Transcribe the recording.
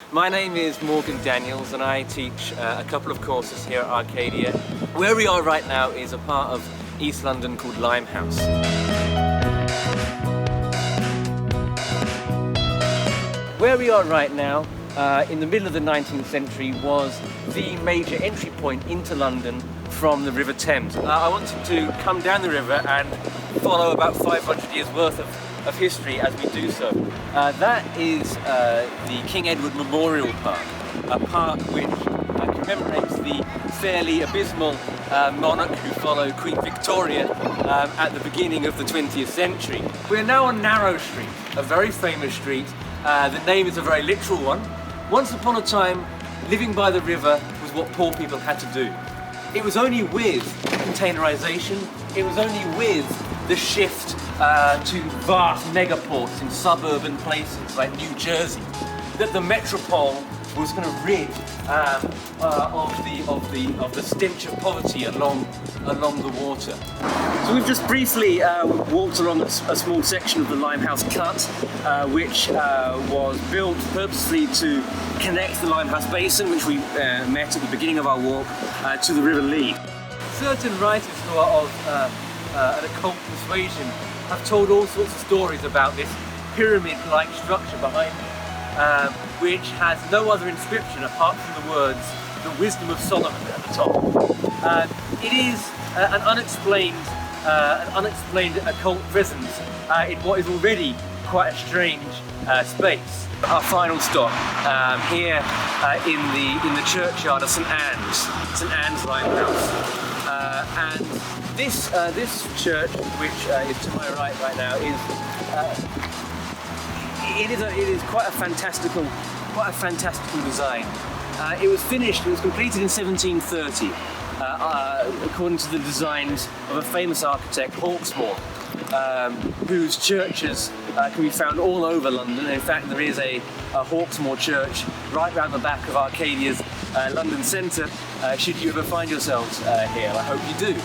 My name is Morgan Daniels and I teach a couple of courses here at Arcadia. Where we are right now is a part of East London called Limehouse. Where we are right now, in the middle of the 19th century, was the major entry point into London from the River Thames. I wanted to come down the river and follow about 500 years worth of history as we do so. That is the King Edward Memorial Park, a park which commemorates the fairly abysmal monarch who followed Queen Victoria at the beginning of the 20th century. We're now on Narrow Street, a very famous street. The name is a very literal one. Once upon a time, living by the river was what poor people had to do. It was only with containerization, it was only with the shift to vast megaports in suburban places like New Jersey that the metropole was going to rid of the stench of poverty along the water. So we've just briefly walked along a small section of the Limehouse Cut, which was built purposely to connect the Limehouse Basin, which we met at the beginning of our walk, to the River Lee. Certain writers who are of an occult persuasion have told all sorts of stories about this pyramid-like structure behind me, which has no other inscription apart from the words, "The Wisdom of Solomon" at the top. It is an unexplained occult presence in what is already quite a strange space. Our final stop here in the churchyard of St Anne's Limehouse. And this church, which is to my right now, is quite a fantastical design. It was completed in 1730, according to the designs of a famous architect, Hawksmoor, whose churches can be found all over London. In fact, there is a Hawksmoor church right round the back of Arcadia's London Center, should you ever find yourselves here. I hope you do.